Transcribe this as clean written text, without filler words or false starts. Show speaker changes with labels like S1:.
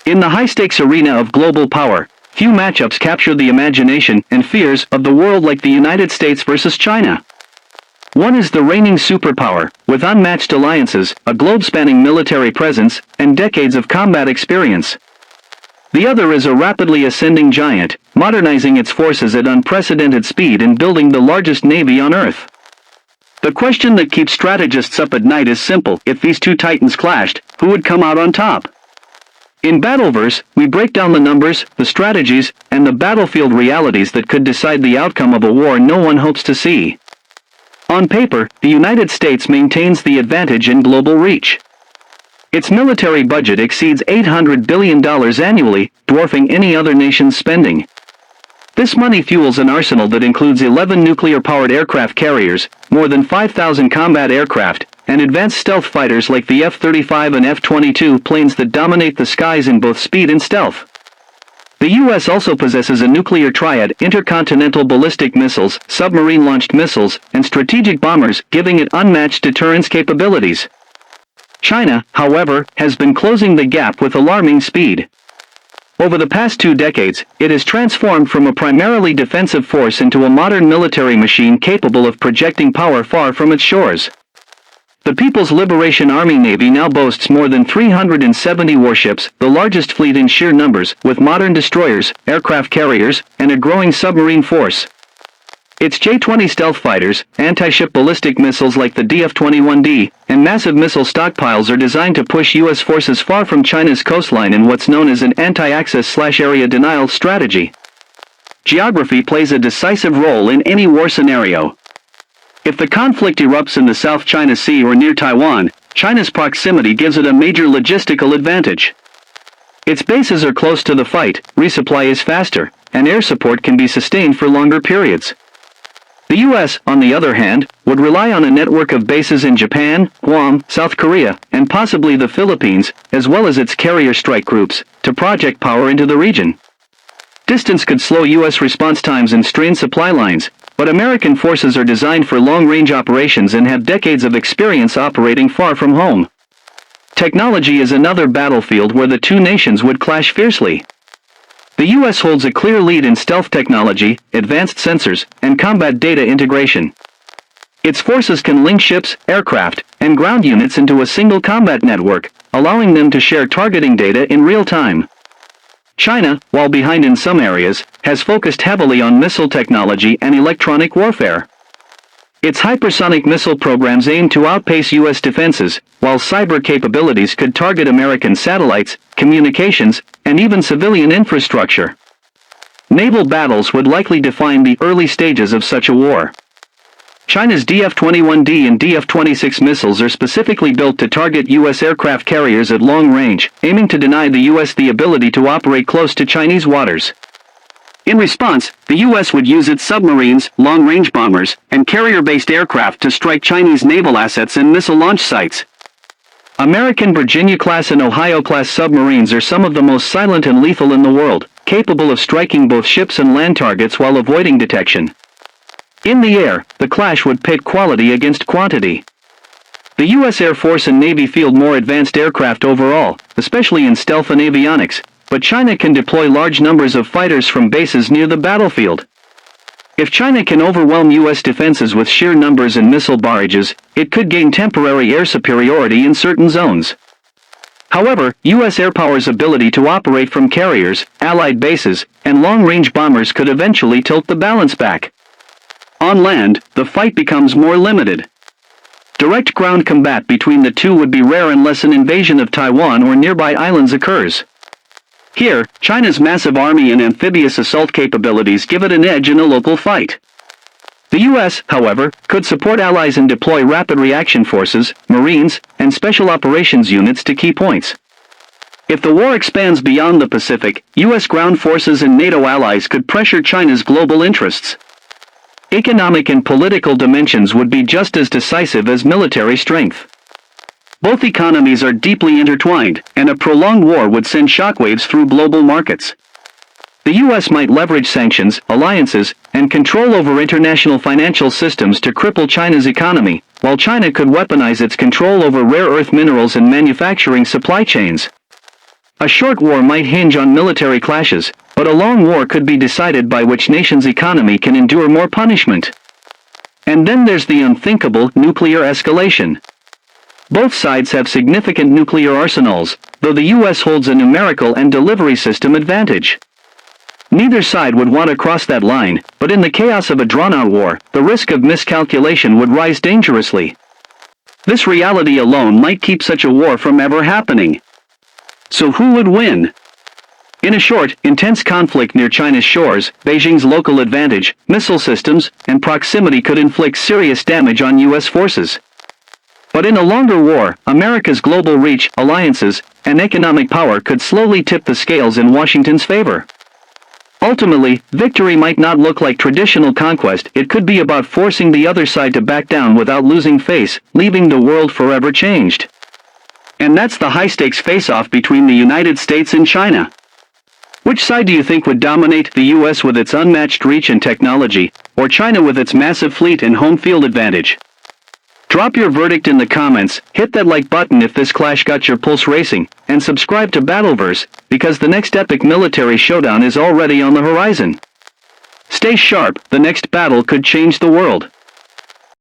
S1: In the high-stakes arena of global power, few matchups capture the imagination and fears of the world like the United States versus China. One is the reigning superpower, with unmatched alliances, a globe-spanning military presence, and decades of combat experience. The other is a rapidly ascending giant, modernizing its forces at unprecedented speed and building the largest navy on Earth. The question that keeps strategists up at night is simple: if these two titans clashed, who would come out on top? In Battleverse, we break down the numbers, the strategies, and the battlefield realities that could decide the outcome of a war no one hopes to see. On paper, the United States maintains the advantage in global reach. Its military budget exceeds $800 billion annually, dwarfing any other nation's spending. This money fuels an arsenal that includes 11 nuclear-powered aircraft carriers, more than 5,000 combat aircraft, and advanced stealth fighters like the F-35 and F-22 planes that dominate the skies in both speed and stealth. The U.S. also possesses a nuclear triad: intercontinental ballistic missiles, submarine-launched missiles, and strategic bombers, giving it unmatched deterrence capabilities. China, however, has been closing the gap with alarming speed. Over the past 2 decades, it has transformed from a primarily defensive force into a modern military machine capable of projecting power far from its shores. The People's Liberation Army Navy now boasts more than 370 warships, the largest fleet in sheer numbers, with modern destroyers, aircraft carriers, and a growing submarine force. Its J-20 stealth fighters, anti-ship ballistic missiles like the DF-21D, and massive missile stockpiles are designed to push U.S. forces far from China's coastline in what's known as an anti-access/area denial strategy. Geography plays a decisive role in any war scenario. If the conflict erupts in the South China Sea or near Taiwan, China's proximity gives it a major logistical advantage. Its bases are close to the fight, resupply is faster, and air support can be sustained for longer periods. The U.S., on the other hand, would rely on a network of bases in Japan, Guam, South Korea, and possibly the Philippines, as well as its carrier strike groups, to project power into the region. Distance could slow U.S. response times and strain supply lines, but American forces are designed for long-range operations and have decades of experience operating far from home. Technology is another battlefield where the two nations would clash fiercely. The U.S. holds a clear lead in stealth technology, advanced sensors, and combat data integration. Its forces can link ships, aircraft, and ground units into a single combat network, allowing them to share targeting data in real time. China, while behind in some areas, has focused heavily on missile technology and electronic warfare. Its hypersonic missile programs aim to outpace U.S. defenses, while cyber capabilities could target American satellites, communications, and even civilian infrastructure. Naval battles would likely define the early stages of such a war. China's DF-21D and DF-26 missiles are specifically built to target U.S. aircraft carriers at long range, aiming to deny the U.S. the ability to operate close to Chinese waters. In response, the U.S. would use its submarines, long-range bombers, and carrier-based aircraft to strike Chinese naval assets and missile launch sites. American Virginia-class and Ohio-class submarines are some of the most silent and lethal in the world, capable of striking both ships and land targets while avoiding detection. In the air, the clash would pit quality against quantity. The U.S. Air Force and Navy field more advanced aircraft overall, especially in stealth and avionics, but China can deploy large numbers of fighters from bases near the battlefield. If China can overwhelm U.S. defenses with sheer numbers and missile barrages, it could gain temporary air superiority in certain zones. However, U.S. air power's ability to operate from carriers, allied bases, and long-range bombers could eventually tilt the balance back. On land, the fight becomes more limited. Direct ground combat between the two would be rare unless an invasion of Taiwan or nearby islands occurs. Here, China's massive army and amphibious assault capabilities give it an edge in a local fight. The U.S., however, could support allies and deploy rapid reaction forces, Marines, and special operations units to key points. If the war expands beyond the Pacific, U.S. ground forces and NATO allies could pressure China's global interests. Economic and political dimensions would be just as decisive as military strength. Both economies are deeply intertwined, and a prolonged war would send shockwaves through global markets. The U.S. might leverage sanctions, alliances, and control over international financial systems to cripple China's economy, while China could weaponize its control over rare earth minerals and manufacturing supply chains. A short war might hinge on military clashes, but a long war could be decided by which nation's economy can endure more punishment. And then there's the unthinkable nuclear escalation. Both sides have significant nuclear arsenals, though the US holds a numerical and delivery system advantage. Neither side would want to cross that line, but in the chaos of a drawn-out war, the risk of miscalculation would rise dangerously. This reality alone might keep such a war from ever happening. So who would win? In a short, intense conflict near China's shores, Beijing's local advantage, missile systems, and proximity could inflict serious damage on US forces. But in a longer war, America's global reach, alliances, and economic power could slowly tip the scales in Washington's favor. Ultimately, victory might not look like traditional conquest, it could be about forcing the other side to back down without losing face, leaving the world forever changed. And that's the high-stakes face-off between the United States and China. Which side do you think would dominate, the US with its unmatched reach and technology, or China with its massive fleet and home field advantage? Drop your verdict in the comments, hit that like button if this clash got your pulse racing, and subscribe to Battleverse, because the next epic military showdown is already on the horizon. Stay sharp, the next battle could change the world.